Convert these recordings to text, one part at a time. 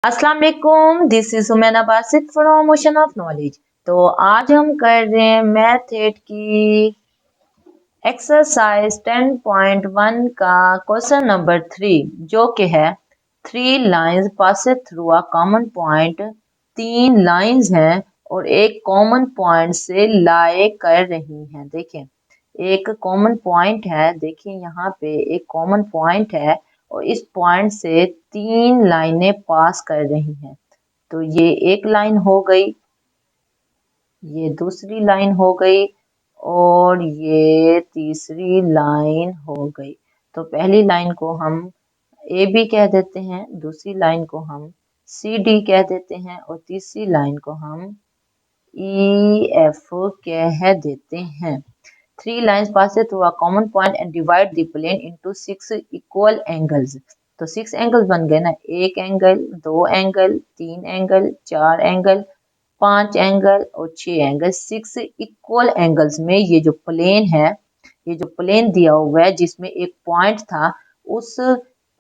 अस्सलाम वालेकुम, this is Sumaina Basit from ocean of knowledge. तो आज हम कर रहे हैं मैथड की एक्सरसाइज 10.1 का क्वेश्चन नंबर 3, जो कि है 3 lines pass through a common point. 3 lines हैं और एक कॉमन पॉइंट से लाए कर रही हैं। देखें, एक कॉमन पॉइंट है, देखिए यहाँ पे एक कॉमन पॉइंट है और इस पॉइंट से 3 लाइनें पास कर रही हैं। तो ये एक लाइन हो गई, ये दूसरी लाइन हो गई और ये तीसरी लाइन हो गई। तो पहली लाइन को हम ए बी कह देते हैं, दूसरी लाइन को हम सी डी कह देते हैं और तीसरी लाइन को हम ई एफ कह देते हैं। 3 lines pass through a common point and divide the plane into 6 equal angles। तो 6 एंगल्स बन गए ना, एक angle, 2 angle, 3 angle, 4 angle, 5 angle और 6 एंगल। 6 इक्वल एंगल्स में ये जो प्लेन है, ये जो प्लेन दिया हुआ है जिसमें एक पॉइंट था, उस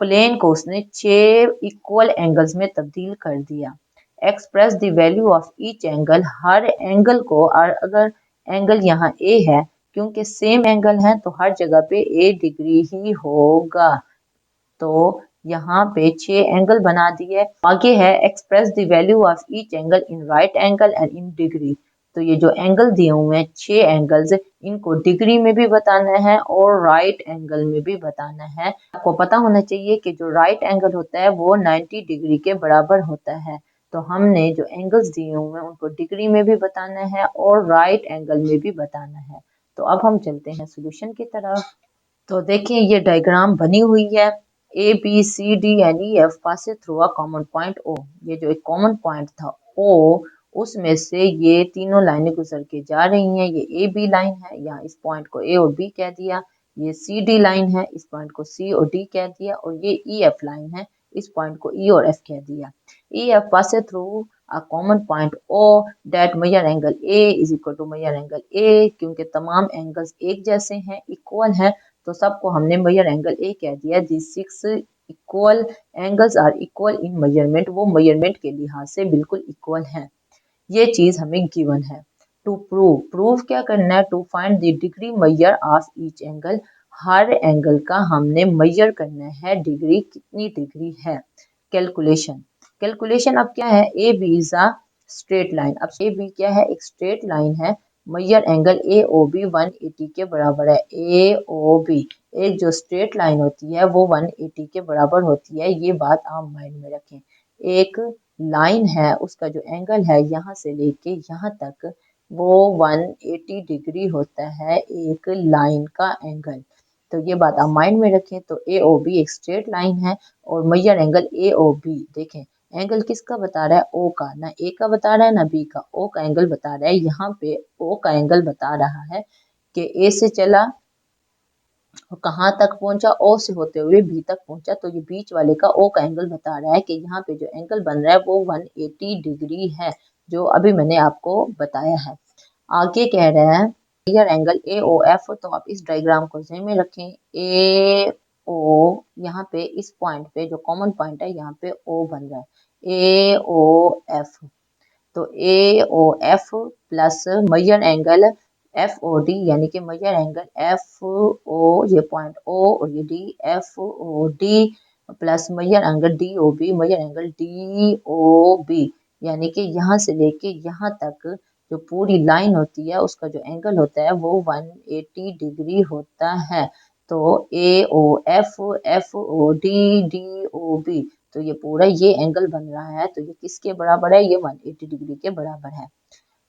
प्लेन को उसने 6 इक्वल एंगल्स में तब्दील कर दिया। Express the value of each angle, हर एंगल को, और अगर एंगल यहाँ ए है, क्योंकि सेम एंगल है तो हर जगह पे ए डिग्री ही होगा। तो यहाँ पे 6 एंगल बना दिए। आगे है express the value of each angle in right angle and in degree. तो ये जो एंगल दिए हुए हैं 6 एंगल्स, इनको डिग्री में भी बताना है और राइट एंगल में भी बताना है। आपको पता होना चाहिए कि जो राइट एंगल होता है वो 90 डिग्री के बराबर होता है। तो हमने जो एंगल्स दिए हुए हैं उनको डिग्री में भी बताना है और राइट एंगल में भी बताना है। तो अब हम चलते हैं सॉल्यूशन की तरफ। तो देखिए ये डायग्राम बनी हुई है, A B C D and E F pass through a common point O. ये जो एक कॉमन पॉइंट था ओ, उसमें से ये तीनों लाइनें गुजर के जा रही हैं। ये ए बी लाइन है, यहाँ इस पॉइंट को ए और बी कह दिया। ये सी डी लाइन है, इस पॉइंट को सी और डी कह दिया। और ये ई एफ लाइन है, इस पॉइंट को ई और एफ कह दिया। ई F pass through a common point O that measure angle A is equal to measure angle A। क्योंकि तमाम एंगल्स एक जैसे हैं, इक्वल हैं, तो सबको हमने मेजर एंगल ए कह दिया। The 6 equal angles are equal in measurement, वो मेजरमेंट के लिहाज से बिल्कुल इक्वल हैं। ये चीज हमें गिवन है। टू प्रूव, प्रूव क्या करना है, to find the degree measure of each angle. हर एंगल का हमने मेजर करना है डिग्री, कितनी डिग्री है। कैलकुलेशन, कैलकुलेशन अब क्या है, A B is a straight line. अब ए बी क्या है, एक स्ट्रेट लाइन है। Measure angle A O B 180 के बराबर है। ए ओ बी, एक जो स्ट्रेट लाइन होती है वो 180 के बराबर होती है, ये बात आप माइंड में रखें। एक लाइन है, उसका जो एंगल है यहाँ से लेके यहाँ तक, वो 180 डिग्री होता है एक लाइन का एंगल। तो ये बात आप माइंड में रखें। तो ए ओ बी एक स्ट्रेट लाइन है और measure angle A O B, देखें एंगल किसका बता रहा है, ओ का, ना ए का बता रहा है ना बी का, ओ का एंगल बता रहा है। यहाँ पे ओ का एंगल बता रहा है कि ए से चला और कहाँ तक पहुंचा, ओ से होते हुए बी तक पहुंचा। तो ये बीच वाले का ओ का एंगल बता रहा है कि यहाँ पे जो एंगल बन रहा है वो 180 डिग्री है, जो अभी मैंने आपको बताया है। आगे कह रहे हैं clear angle A O F. तो आप इस डायग्राम को ध्यान में रखें। ए ओ, यहाँ पे इस पॉइंट पे जो कॉमन पॉइंट है यहाँ पे ओ बन रहा है, ए ओ एफ। तो A O F plus major angle F O D, यानी कि मेजर एंगल एफ ओ, ये पॉइंट ओ और ये D, F O D plus major angle D O B, measure angle D O B, यानी कि यहाँ से लेके यहाँ तक जो पूरी लाइन होती है उसका जो एंगल होता है वो 180 डिग्री होता है। तो A O F, F O D, D O B, तो ये पूरा ये एंगल बन रहा है। तो ये किसके बराबर है, ये 180 डिग्री के बराबर है।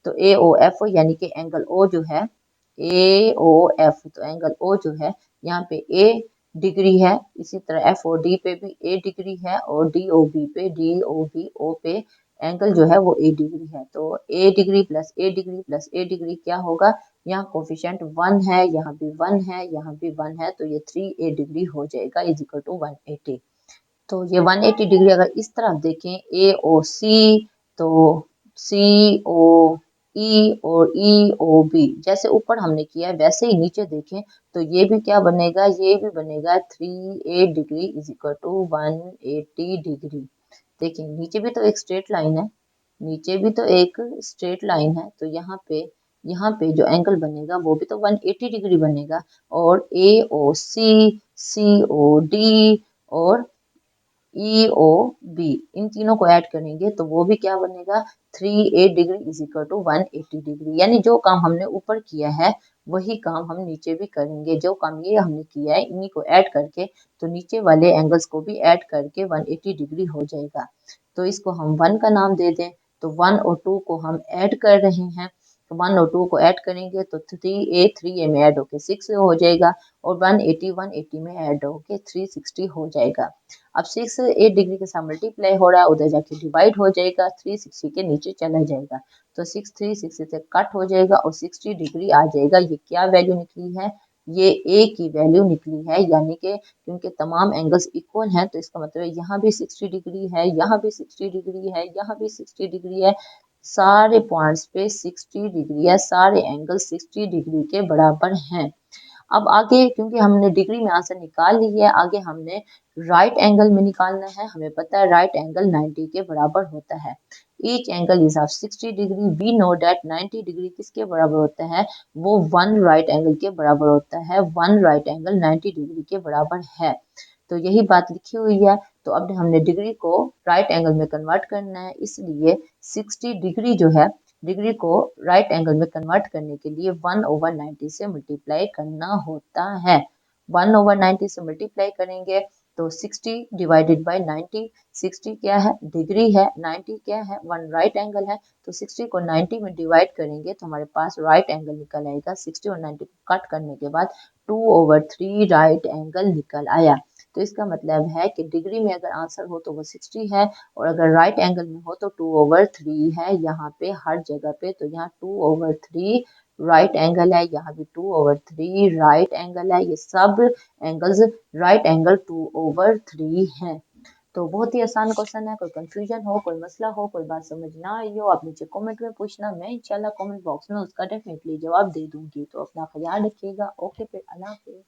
तो ए ओ एफ यानी कि एंगल ओ जो है, ए ओ एफ, तो एंगल ओ जो है यहाँ पे ए डिग्री है, इसी तरह एफ ओ डी पे भी ए डिग्री है और डी ओ बी पे, डी ओ बी ओ पे एंगल जो है वो ए डिग्री है। तो ए डिग्री प्लस ए डिग्री प्लस ए डिग्री क्या होगा, यहाँ कोफिशिएंट 1 है, यहाँ भी 1 है, यहाँ भी 1 है, तो ये 3 ए डिग्री हो जाएगा इज इक्वल टू 180। तो ये 180 डिग्री अगर इस तरफ देखें ए ओ सी, तो सी ओ ई और ई ओ बी, जैसे ऊपर हमने किया है वैसे ही नीचे देखें तो ये भी क्या बनेगा, ये भी बनेगा 3 a degree is equal to 180 degree. देखिए नीचे भी तो एक स्ट्रेट लाइन है, नीचे भी तो एक स्ट्रेट लाइन है, तो यहाँ पे जो एंगल बनेगा वो भी तो 180 डिग्री बनेगा। और ए ओ सी ओ डी और ई ओ बी, इन तीनों को ऐड करेंगे तो वो भी क्या बनेगा, 38 degree is equal to 180 degree. यानी जो काम हमने ऊपर किया है वही काम हम नीचे भी करेंगे। जो काम ये हमने किया है इन्हीं को ऐड करके, तो नीचे वाले एंगल्स को भी ऐड करके 180 डिग्री हो जाएगा। तो इसको हम 1 का नाम दे दें, तो 1 और 2 को हम ऐड कर रहे हैं, तो 1 और 2 को ऐड करेंगे तो 3a में ऐड होके 6 हो जाएगा, और 180 में ऐड होके 360 हो जाएगा। अब 6 8 डिग्री के साथ मल्टीप्लाई हो रहा है, उधर जाके डिवाइड हो जाएगा, 360 के नीचे चला जाएगा, तो 6 360 से कट हो जाएगा और 60 डिग्री आ जाएगा। ये क्या वैल्यू निकली है, ये ए की वैल्यू निकली है। यानी कि क्योंकि तमाम एंगल्स इक्वल हैं तो इसका मतलब है यहाँ भी 60 डिग्री है, यहाँ भी 60 डिग्री है, यहाँ भी 60 डिग्री है, सारे पॉइंट्स पे 60 डिग्री है, सारे एंगल 60 डिग्री के बराबर हैं। अब आगे क्योंकि हमने डिग्री में आंसर निकाल ली है, आगे हमने राइट एंगल में निकालना है। हमें पता है राइट एंगल 90 के बराबर होता है। Each angle is of 60 degree, we know that 90 degree किसके बराबर होता है, वो 1 राइट एंगल के बराबर होता है। 1 राइट एंगल 90 डिग्री के बराबर है, तो यही बात लिखी हुई है। तो अब हमने डिग्री को राइट एंगल में कन्वर्ट करना है, इसलिए 60 डिग्री जो है, डिग्री को राइट एंगल में कन्वर्ट करने के लिए 1/90 से मल्टीप्लाई करना होता है। 1/90 से मल्टीप्लाई करेंगे तो 60 डिवाइडेड बाय 90, 60 क्या है, डिग्री है, 90 क्या है, 1 राइट एंगल है, तो 60 को 90 में डिवाइड करेंगे तो हमारे पास राइट एंगल निकल आएगा। 60 और 90 को कट करने के बाद 2/3 राइट एंगल निकल आया। तो इसका मतलब है कि डिग्री में अगर आंसर हो तो वो 60 है, और अगर राइट एंगल में हो तो 2/3 है यहाँ पे हर जगह पे। तो यहाँ 2/3 राइट एंगल है, यहाँ भी 2/3 राइट एंगल है, ये सब एंगल्स राइट एंगल 2/3 हैं। तो बहुत ही आसान क्वेश्चन है। कोई कंफ्यूजन हो, कोई मसला हो, कोई बात समझ ना आई हो, आप नीचे कमेंट में पूछना, मैं इंशाल्लाह कमेंट बॉक्स में उसका डेफिनेटली जवाब दे दूंगी। तो अपना ख्याल रखिएगा। ओके, फिर अल्लाह हाफिज़।